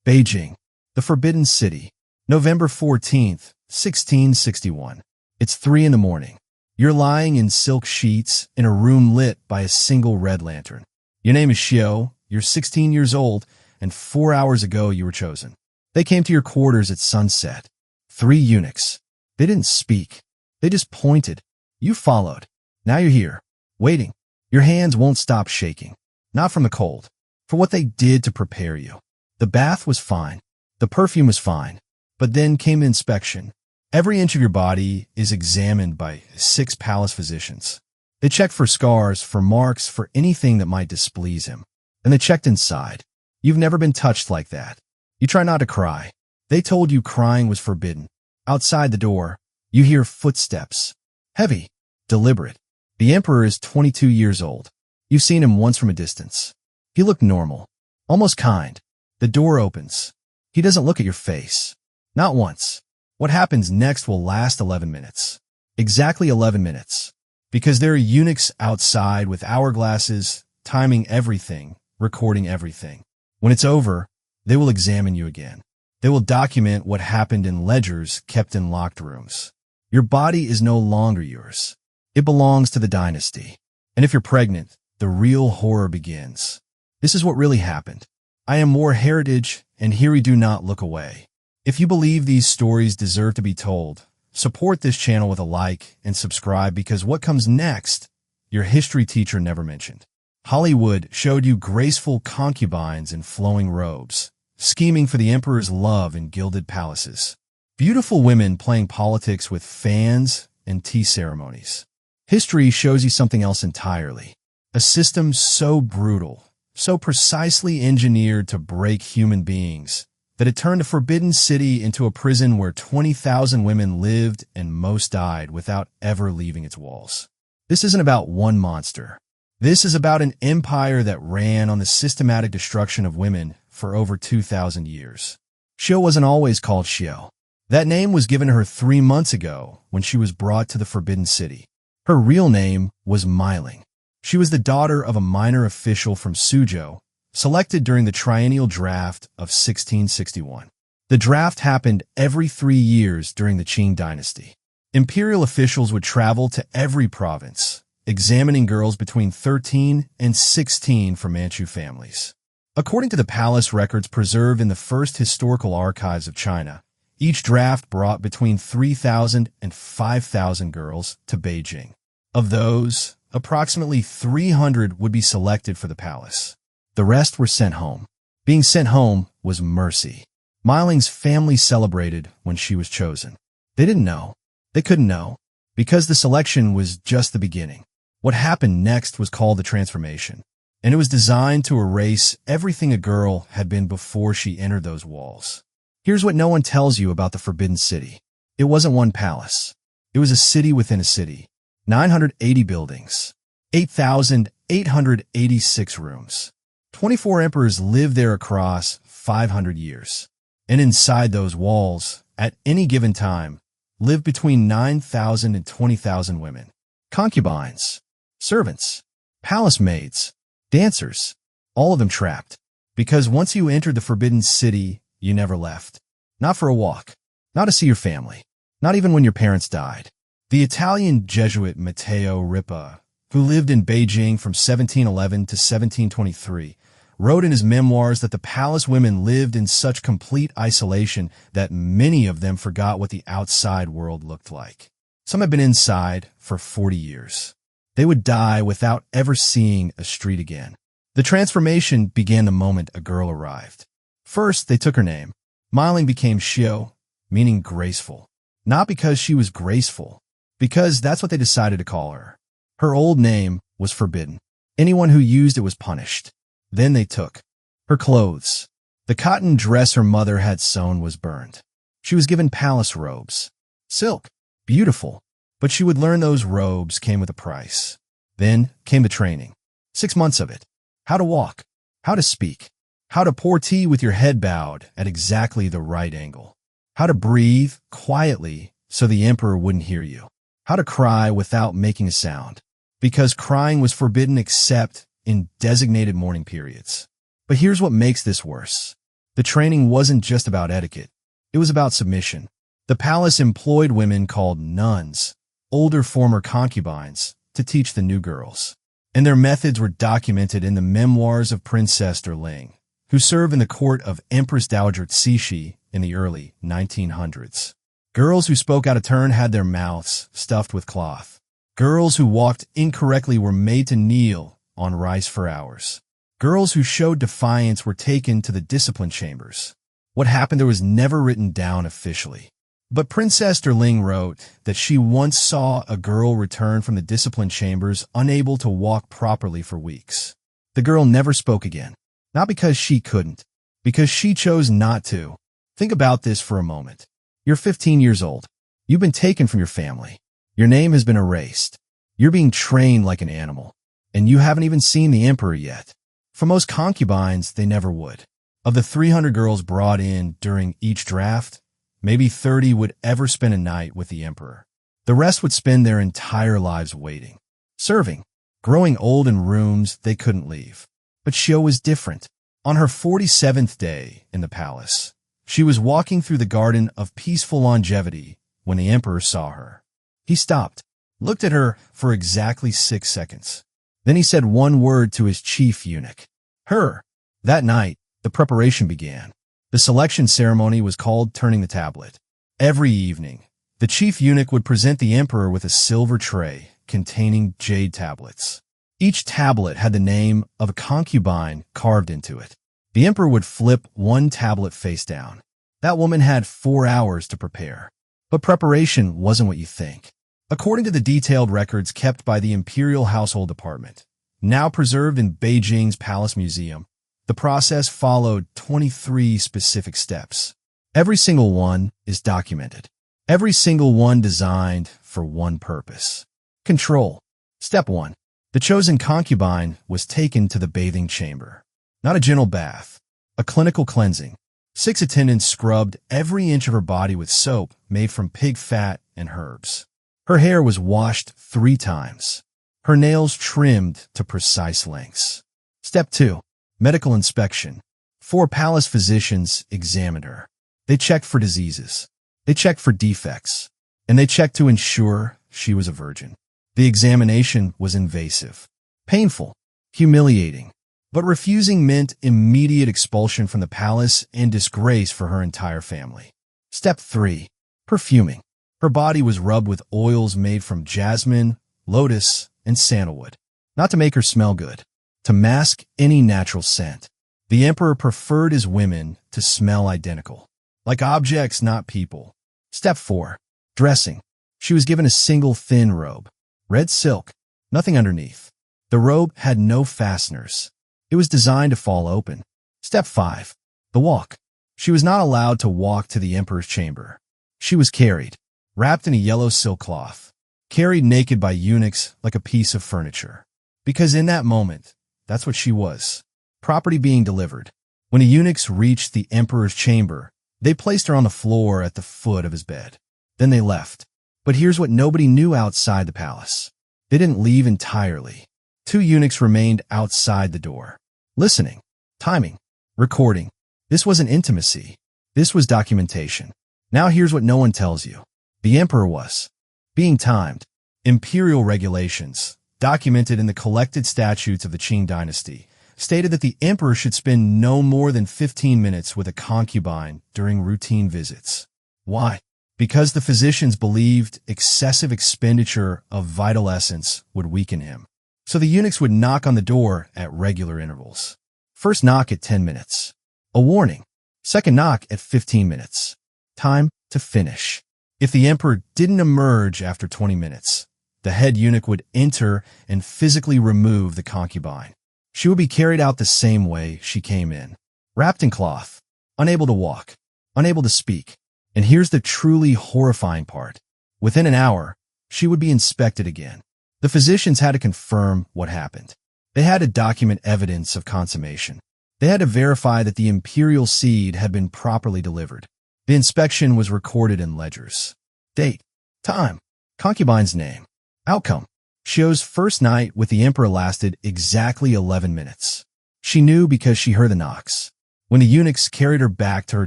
Beijing, the Forbidden City, November 14th, 1661. It's 3 in the morning. You're lying in silk sheets in a room lit by a single red lantern. Your name is Xiao, you're 16 years old, and 4 hours ago you were chosen. They came to your quarters at sunset. 3 eunuchs. They didn't speak. They just pointed. You followed. Now you're here, waiting. Your hands won't stop shaking. Not from the cold, for what they did to prepare you. The bath was fine. The perfume was fine. But then came the inspection. Every inch of your body is examined by 6 palace physicians. They checked for scars, for marks, for anything that might displease him. And they checked inside. You've never been touched like that. You try not to cry. They told you crying was forbidden. Outside the door, you hear footsteps. Heavy, deliberate. The emperor is 22 years old. You've seen him once from a distance. He looked normal, almost kind. The door opens. He doesn't look at your face. Not once. What happens next will last 11 minutes. Exactly 11 minutes. Because there are eunuchs outside with hourglasses, timing everything, recording everything. When it's over, they will examine you again. They will document what happened in ledgers kept in locked rooms. Your body is no longer yours. It belongs to the dynasty. And if you're pregnant, the real horror begins. This is what really happened. I am more heritage, and here we do not look away. If you believe these stories deserve to be told, support this channel with a like and subscribe, because what comes next, your history teacher never mentioned. Hollywood showed you graceful concubines in flowing robes, scheming for the emperor's love in gilded palaces. Beautiful women playing politics with fans and tea ceremonies. History shows you something else entirely. A system so brutal, so precisely engineered to break human beings, that it turned a forbidden city into a prison where 20,000 women lived and most died without ever leaving its walls. This isn't about one monster. This is about an empire that ran on the systematic destruction of women for over 2,000 years. Xiao wasn't always called Xiao. That name was given her 3 months ago when she was brought to the Forbidden City. Her real name was Miling. She was the daughter of a minor official from Suzhou, selected during the triennial draft of 1661. The draft happened every 3 years during the Qing dynasty. Imperial officials would travel to every province, examining girls between 13 and 16 from Manchu families. According to the palace records preserved in the first historical archives of China, each draft brought between 3,000 and 5,000 girls to Beijing. Of those, approximately 300 would be selected for the palace. The rest were sent home. Being sent home was mercy. Miling's family celebrated when she was chosen. They didn't know. They couldn't know. Because the selection was just the beginning. What happened next was called the transformation. And it was designed to erase everything a girl had been before she entered those walls. Here's what no one tells you about the Forbidden City. It wasn't one palace. It was a city within a city. 980 buildings. 8,886 rooms. 24 emperors lived there across 500 years. And inside those walls, at any given time, lived between 9,000 and 20,000 women. Concubines, servants, palace maids, dancers, all of them trapped. Because once you entered the Forbidden City, you never left. Not for a walk, not to see your family, not even when your parents died. The Italian Jesuit Matteo Ripa, who lived in Beijing from 1711 to 1723, wrote in his memoirs that the palace women lived in such complete isolation that many of them forgot what the outside world looked like. Some had been inside for 40 years. They would die without ever seeing a street again. The transformation began the moment a girl arrived. First, they took her name. Miling became Xiao, meaning graceful. Not because she was graceful, because that's what they decided to call her. Her old name was forbidden. Anyone who used it was punished. Then they took her clothes. The cotton dress her mother had sewn was burned. She was given palace robes. Silk. Beautiful. But she would learn those robes came with a price. Then came the training. 6 months of it. How to walk. How to speak. How to pour tea with your head bowed at exactly the right angle. How to breathe quietly so the emperor wouldn't hear you. How to cry without making a sound. Because crying was forbidden except in designated mourning periods. But here's what makes this worse. The training wasn't just about etiquette. It was about submission. The palace employed women called nuns, older former concubines, to teach the new girls. And their methods were documented in the memoirs of Princess Derling, who served in the court of Empress Dowager Cixi in the early 1900s. Girls who spoke out of turn had their mouths stuffed with cloth. Girls who walked incorrectly were made to kneel on rice for hours. Girls who showed defiance were taken to the discipline chambers. What happened there was never written down officially. But Princess Derling wrote that she once saw a girl return from the discipline chambers unable to walk properly for weeks. The girl never spoke again. Not because she couldn't, because she chose not to. Think about this for a moment. You're 15 years old. You've been taken from your family. Your name has been erased. You're being trained like an animal. And you haven't even seen the emperor yet. For most concubines, they never would. Of the 300 girls brought in during each draft, maybe 30 would ever spend a night with the emperor. The rest would spend their entire lives waiting, serving, growing old in rooms they couldn't leave. But Xiao was different. On her 47th day in the palace, she was walking through the garden of peaceful longevity when the emperor saw her. He stopped, looked at her for exactly 6 seconds. Then he said one word to his chief eunuch. Her. That night, the preparation began. The selection ceremony was called turning the tablet. Every evening, the chief eunuch would present the emperor with a silver tray containing jade tablets. Each tablet had the name of a concubine carved into it. The emperor would flip one tablet face down. That woman had 4 hours to prepare. But preparation wasn't what you think. According to the detailed records kept by the Imperial Household Department, now preserved in Beijing's Palace Museum, the process followed 23 specific steps. Every single one is documented. Every single one designed for one purpose. Control. Step 1. The chosen concubine was taken to the bathing chamber. Not a gentle bath, a clinical cleansing. 6 attendants scrubbed every inch of her body with soap made from pig fat and herbs. Her hair was washed 3 times. Her nails trimmed to precise lengths. Step 2. Medical inspection. 4 palace physicians examined her. They checked for diseases. They checked for defects. And they checked to ensure she was a virgin. The examination was invasive, painful, humiliating. But refusing meant immediate expulsion from the palace and disgrace for her entire family. Step 3. Perfuming. Her body was rubbed with oils made from jasmine, lotus, and sandalwood. Not to make her smell good, to mask any natural scent. The emperor preferred his women to smell identical. Like objects, not people. Step 4. Dressing. She was given a single thin robe. Red silk. Nothing underneath. The robe had no fasteners. It was designed to fall open. Step 5. The walk. She was not allowed to walk to the emperor's chamber. She was carried, wrapped in a yellow silk cloth, carried naked by eunuchs like a piece of furniture. Because in that moment, that's what she was. Property being delivered. When the eunuchs reached the emperor's chamber, they placed her on the floor at the foot of his bed. Then they left. But here's what nobody knew outside the palace. They didn't leave entirely. 2 eunuchs remained outside the door. Listening, timing, recording. This wasn't intimacy. This was documentation. Now here's what no one tells you. The emperor was being timed. Imperial regulations, documented in the collected statutes of the Qing dynasty, stated that the emperor should spend no more than 15 minutes with a concubine during routine visits. Why? Because the physicians believed excessive expenditure of vital essence would weaken him. So the eunuchs would knock on the door at regular intervals. First knock at 10 minutes. A warning. Second knock at 15 minutes. Time to finish. If the emperor didn't emerge after 20 minutes, the head eunuch would enter and physically remove the concubine. She would be carried out the same way she came in, wrapped in cloth, unable to walk, unable to speak. And here's the truly horrifying part. Within an hour, she would be inspected again. The physicians had to confirm what happened. They had to document evidence of consummation. They had to verify that the imperial seed had been properly delivered. The inspection was recorded in ledgers. Date, time, concubine's name, outcome. Xiao's first night with the emperor lasted exactly 11 minutes. She knew because she heard the knocks. When the eunuchs carried her back to her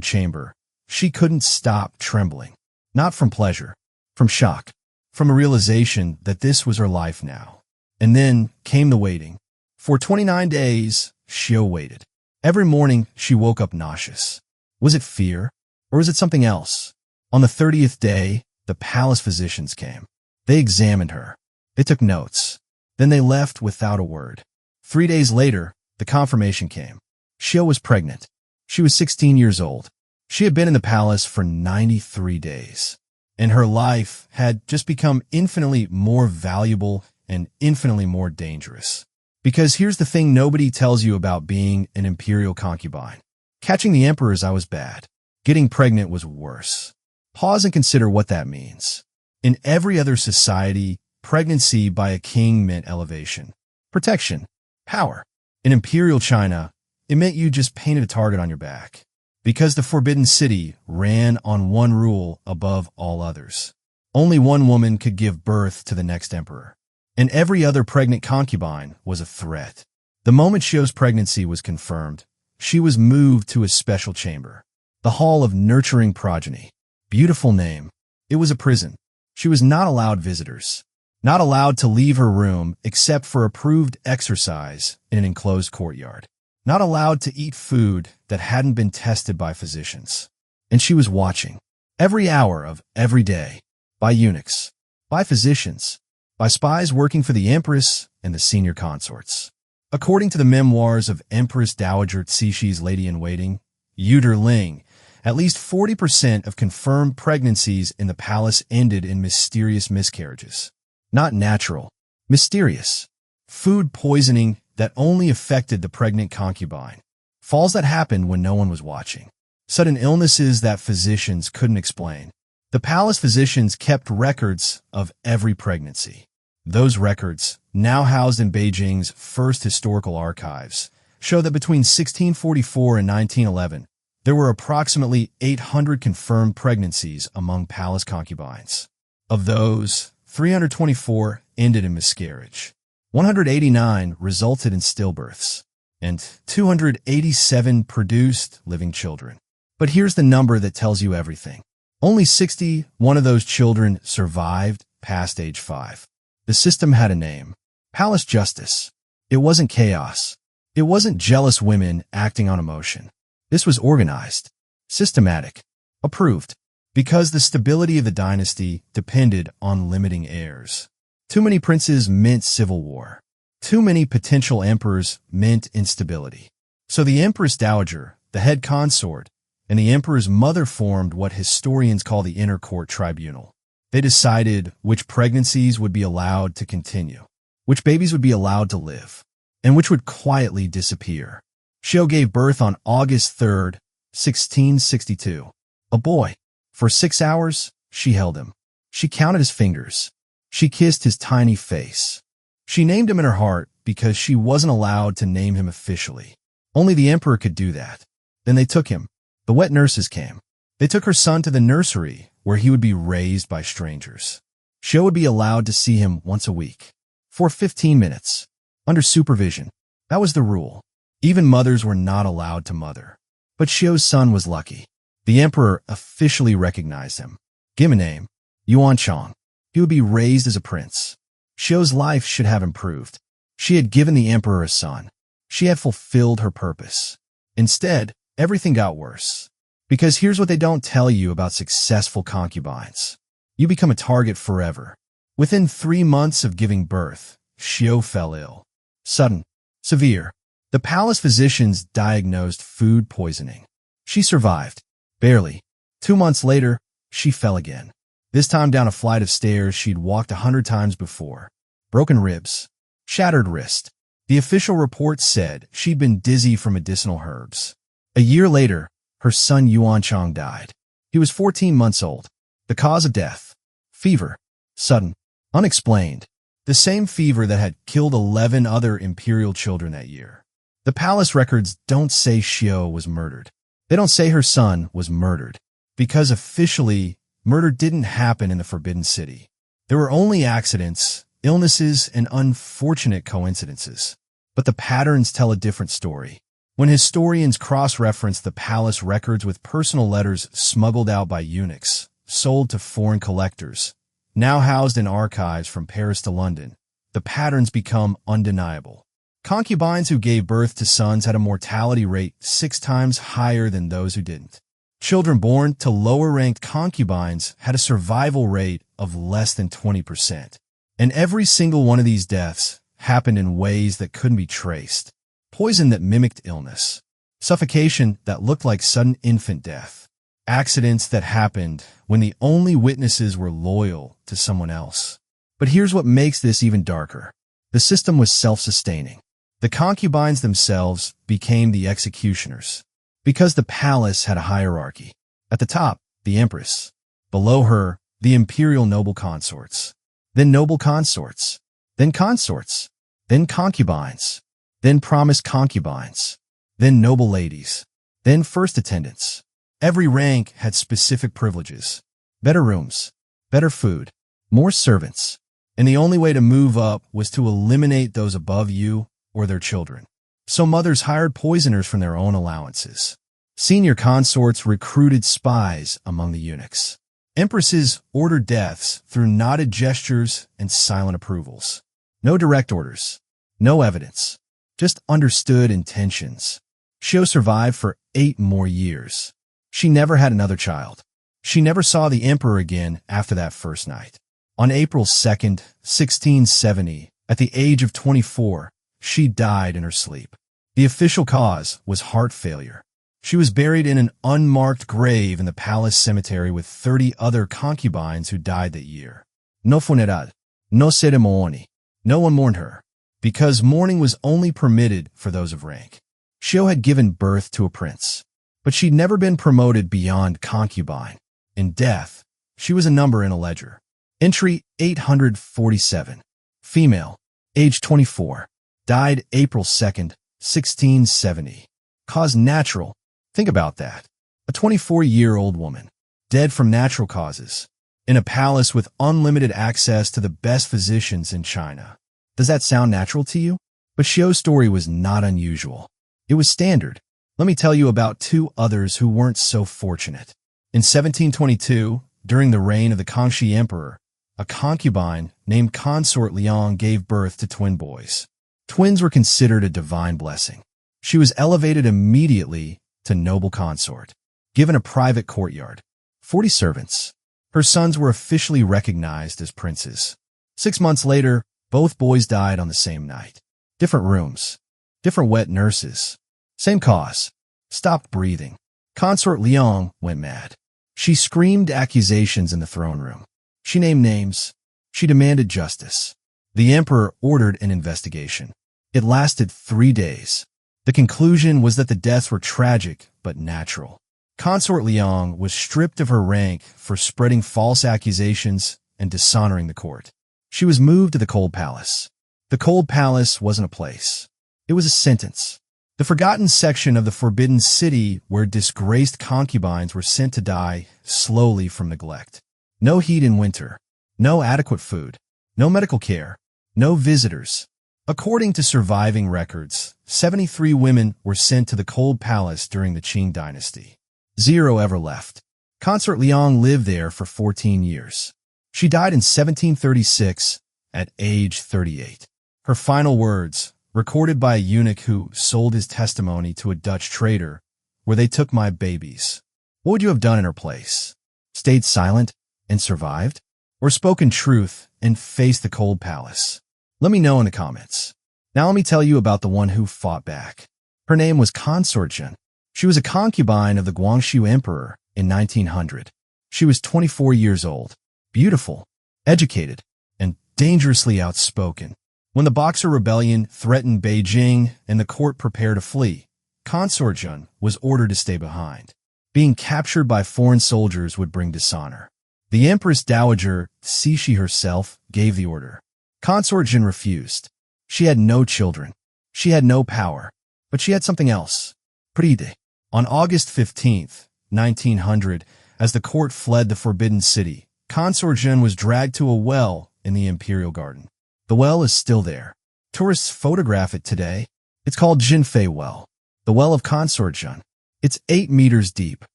chamber, she couldn't stop trembling. Not from pleasure, from shock, from a realization that this was her life now. And then came the waiting. For 29 days, Xiao waited. Every morning, she woke up nauseous. Was it fear, or was it something else? On the 30th day, the palace physicians came. They examined her. They took notes. Then they left without a word. 3 days later, the confirmation came. Xiao was pregnant. She was 16 years old. She had been in the palace for 93 days. And her life had just become infinitely more valuable and infinitely more dangerous. Because here's the thing nobody tells you about being an imperial concubine. Catching the emperor's eye was bad. Getting pregnant was worse. Pause and consider what that means. In every other society, pregnancy by a king meant elevation, protection, power. In imperial China, it meant you just painted a target on your back. Because the Forbidden City ran on one rule above all others. Only one woman could give birth to the next emperor. And every other pregnant concubine was a threat. The moment Xiao's pregnancy was confirmed, she was moved to a special chamber. The Hall of Nurturing Progeny. Beautiful name. It was a prison. She was not allowed visitors. Not allowed to leave her room except for approved exercise in an enclosed courtyard. Not allowed to eat food that hadn't been tested by physicians. And she was watching. Every hour of every day. By eunuchs. By physicians. By spies working for the empress and the senior consorts. According to the memoirs of Empress Dowager Cixi Lady-in-Waiting, Yu Derling, at least 40% of confirmed pregnancies in the palace ended in mysterious miscarriages. Not natural, mysterious. Food poisoning that only affected the pregnant concubine. Falls that happened when no one was watching. Sudden illnesses that physicians couldn't explain. The palace physicians kept records of every pregnancy. Those records, now housed in Beijing's first historical archives, show that between 1644 and 1911, there were approximately 800 confirmed pregnancies among palace concubines. Of those, 324 ended in miscarriage, 189 resulted in stillbirths, and 287 produced living children. But here's the number that tells you everything. Only 61 of those children survived past age 5. The system had a name. Palace justice. It wasn't chaos. It wasn't jealous women acting on emotion. This was organized, systematic, approved, because the stability of the dynasty depended on limiting heirs. Too many princes meant civil war. Too many potential emperors meant instability. So the Empress Dowager, the head consort, and the emperor's mother formed what historians call the Inner Court Tribunal. They decided which pregnancies would be allowed to continue, which babies would be allowed to live, and which would quietly disappear. Xiao gave birth on August 3rd, 1662. A boy. For 6 hours, she held him. She counted his fingers. She kissed his tiny face. She named him in her heart because she wasn't allowed to name him officially. Only the emperor could do that. Then they took him. The wet nurses came. They took her son to the nursery, where he would be raised by strangers. Xiao would be allowed to see him once a week. For 15 minutes. Under supervision. That was the rule. Even mothers were not allowed to mother. But Xiao's son was lucky. The emperor officially recognized him. Give him a name. Yuanchang. He would be raised as a prince. Xiao's life should have improved. She had given the emperor a son. She had fulfilled her purpose. Instead, everything got worse. Because here's what they don't tell you about successful concubines. You become a target forever. Within 3 months of giving birth, Xiao fell ill. Sudden. Severe. The palace physicians diagnosed food poisoning. She survived. Barely. 2 months later, she fell again. This time down a flight of stairs she'd walked 100 times before. Broken ribs. Shattered wrist. The official report said she'd been dizzy from medicinal herbs. A year later, her son Yuanchang died. He was 14 months old. The cause of death. Fever. Sudden. Unexplained. The same fever that had killed 11 other imperial children that year. The palace records don't say Xiao was murdered. They don't say her son was murdered. Because officially, murder didn't happen in the Forbidden City. There were only accidents, illnesses, and unfortunate coincidences. But the patterns tell a different story. When historians cross-reference the palace records with personal letters smuggled out by eunuchs, sold to foreign collectors, now housed in archives from Paris to London, the patterns become undeniable. Concubines who gave birth to sons had a mortality rate 6 times higher than those who didn't. Children born to lower-ranked concubines had a survival rate of less than 20%. And every single one of these deaths happened in ways that couldn't be traced. Poison that mimicked illness. Suffocation that looked like sudden infant death. Accidents that happened when the only witnesses were loyal to someone else. But here's what makes this even darker. The system was self-sustaining. The concubines themselves became the executioners. Because the palace had a hierarchy. At the top, the empress. Below her, the imperial noble consorts. Then noble consorts. Then consorts. Then concubines. Then promised concubines. Then noble ladies. Then first attendants. Every rank had specific privileges. Better rooms. Better food. More servants. And the only way to move up was to eliminate those above you or their children. So mothers hired poisoners from their own allowances. Senior consorts recruited spies among the eunuchs. Empresses ordered deaths through nodded gestures and silent approvals. No direct orders. No evidence. Just understood intentions. Xiao survived for 8 more years. She never had another child. She never saw the emperor again after that first night. On April 2nd, 1670, at the age of 24, she died in her sleep. The official cause was heart failure. She was buried in an unmarked grave in the palace cemetery with 30 other concubines who died that year. No funeral, no ceremony. No one mourned her, because mourning was only permitted for those of rank. Xiao had given birth to a prince, but she'd never been promoted beyond concubine. In death, she was a number in a ledger. Entry 847. Female, age 24. Died April 2nd, 1670. Cause natural. Think about that. A 24-year-old woman, dead from natural causes, in a palace with unlimited access to the best physicians in China. Does that sound natural to you? But Xiao's story was not unusual. It was standard. Let me tell you about 2 others who weren't so fortunate. In 1722, during the reign of the Kangxi Emperor, a concubine named Consort Liang gave birth to twin boys. Twins were considered a divine blessing. She was elevated immediately to noble consort, given a private courtyard, 40 servants. Her sons were officially recognized as princes. 6 months later, both boys died on the same night. Different rooms, different wet nurses. Same cause. Stopped breathing. Consort Liang went mad. She screamed accusations in the throne room. She named names. She demanded justice. The emperor ordered an investigation. It lasted 3 days. The conclusion was that the deaths were tragic but natural. Consort Liang was stripped of her rank for spreading false accusations and dishonoring the court. She was moved to the Cold Palace. The Cold Palace wasn't a place. It was a sentence. The forgotten section of the Forbidden City where disgraced concubines were sent to die slowly from neglect. No heat in winter. No adequate food. No medical care. No visitors. According to surviving records, 73 women were sent to the Cold Palace during the Qing dynasty. 0 ever left. Consort Liang lived there for 14 years. She died in 1736 at age 38. Her final words, recorded by a eunuch who sold his testimony to a Dutch trader, were, "They took my babies. What would you have done in her place? Stayed silent and survived? Or spoken truth and faced the Cold Palace?" Let me know in the comments. Now let me tell you about the one who fought back. Her name was Consort Zhen. She was a concubine of the Guangxu Emperor in 1900. She was 24 years old, beautiful, educated, and dangerously outspoken. When the Boxer Rebellion threatened Beijing and the court prepared to flee, Consort Zhen was ordered to stay behind. Being captured by foreign soldiers would bring dishonor. The Empress Dowager Cixi herself gave the order. Consort Zhen refused. She had no children. She had no power. But she had something else. Pride. On August 15th, 1900, as the court fled the Forbidden City, Consort Zhen was dragged to a well in the Imperial Garden. The well is still there. Tourists photograph it today. It's called Jinfei Well. The well of Concubines. It's 8 meters deep,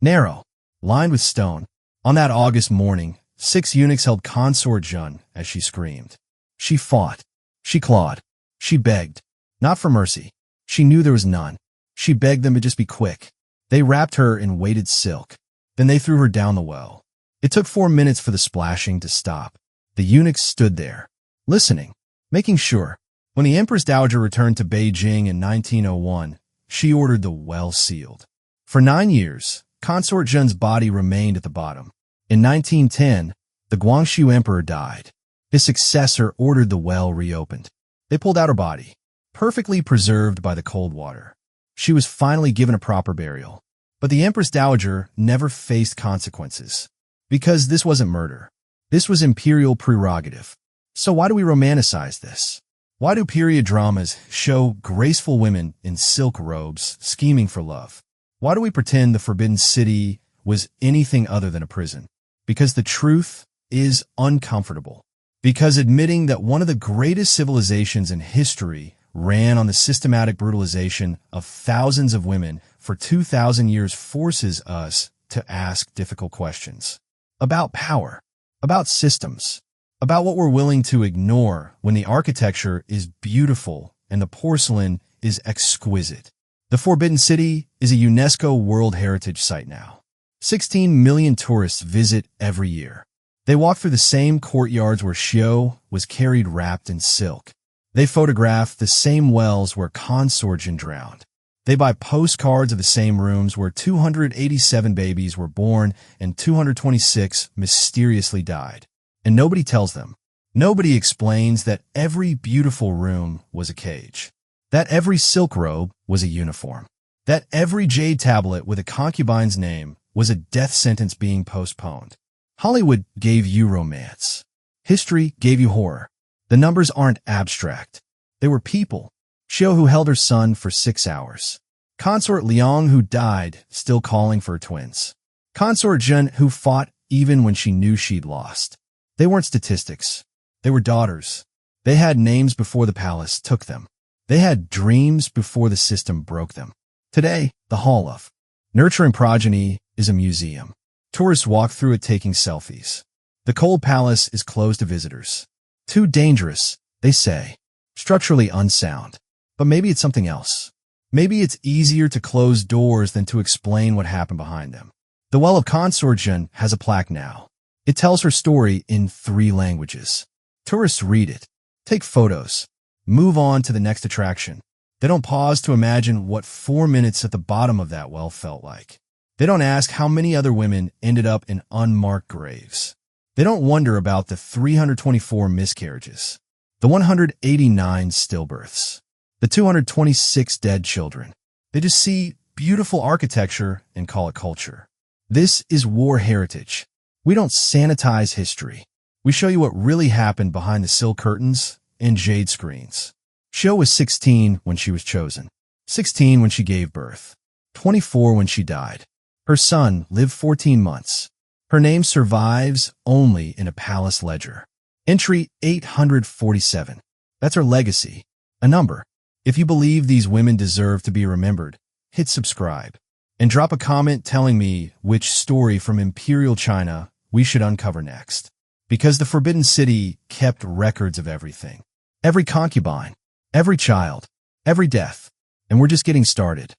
narrow, lined with stone. On that August morning, 6 eunuchs held Concubine as she screamed. She fought. She clawed. She begged. Not for mercy. She knew there was none. She begged them to just be quick. They wrapped her in weighted silk. Then they threw her down the well. It took 4 minutes for the splashing to stop. The eunuchs stood there, listening, making sure. When the Empress Dowager returned to Beijing in 1901, she ordered the well sealed. For 9 years, Consort Zhen's body remained at the bottom. In 1910, the Guangxu Emperor died. His successor ordered the well reopened. They pulled out her body, perfectly preserved by the cold water. She was finally given a proper burial. But the Empress Dowager never faced consequences. Because this wasn't murder. This was imperial prerogative. So why do we romanticize this? Why do period dramas show graceful women in silk robes scheming for love? Why do we pretend the Forbidden City was anything other than a prison? Because the truth is uncomfortable. Because admitting that one of the greatest civilizations in history ran on the systematic brutalization of thousands of women for 2,000 years forces us to ask difficult questions. About power, about systems, about what we're willing to ignore when the architecture is beautiful and the porcelain is exquisite. The Forbidden City is a UNESCO World Heritage Site now. 16 million tourists visit every year. They walk through the same courtyards where Xiao was carried wrapped in silk. They photograph the same wells where Consortium drowned. They buy postcards of the same rooms where 287 babies were born and 226 mysteriously died. And nobody tells them. Nobody explains that every beautiful room was a cage. That every silk robe was a uniform. That every jade tablet with a concubine's name was a death sentence being postponed. Hollywood gave you romance. History gave you horror. The numbers aren't abstract. They were people. Xiao who held her son for 6 hours. Consort Liang who died still calling for her twins. Consort Zhen who fought even when she knew she'd lost. They weren't statistics. They were daughters. They had names before the palace took them. They had dreams before the system broke them. Today, the Hall of Nurturing Progeny is a museum. Tourists walk through it taking selfies. The cold palace is closed to visitors. Too dangerous, they say. Structurally unsound. But maybe it's something else. Maybe it's easier to close doors than to explain what happened behind them. The Well of Consortium has a plaque now. It tells her story in 3 languages. Tourists read it, take photos, move on to the next attraction. They don't pause to imagine what 4 minutes at the bottom of that well felt like. They don't ask how many other women ended up in unmarked graves. They don't wonder about the 324 miscarriages, the 189 stillbirths, the 226 dead children. They just see beautiful architecture and call it culture. This is war heritage. We don't sanitize history. We show you what really happened behind the silk curtains and jade screens. Xiao was 16 when she was chosen, 16 when she gave birth, 24 when she died. Her son lived 14 months. Her name survives only in a palace ledger. Entry 847. That's her legacy, a number. If you believe these women deserve to be remembered, hit subscribe and drop a comment telling me which story from Imperial China we should uncover next. Because the Forbidden City kept records of everything. Every concubine, every child, every death. And we're just getting started.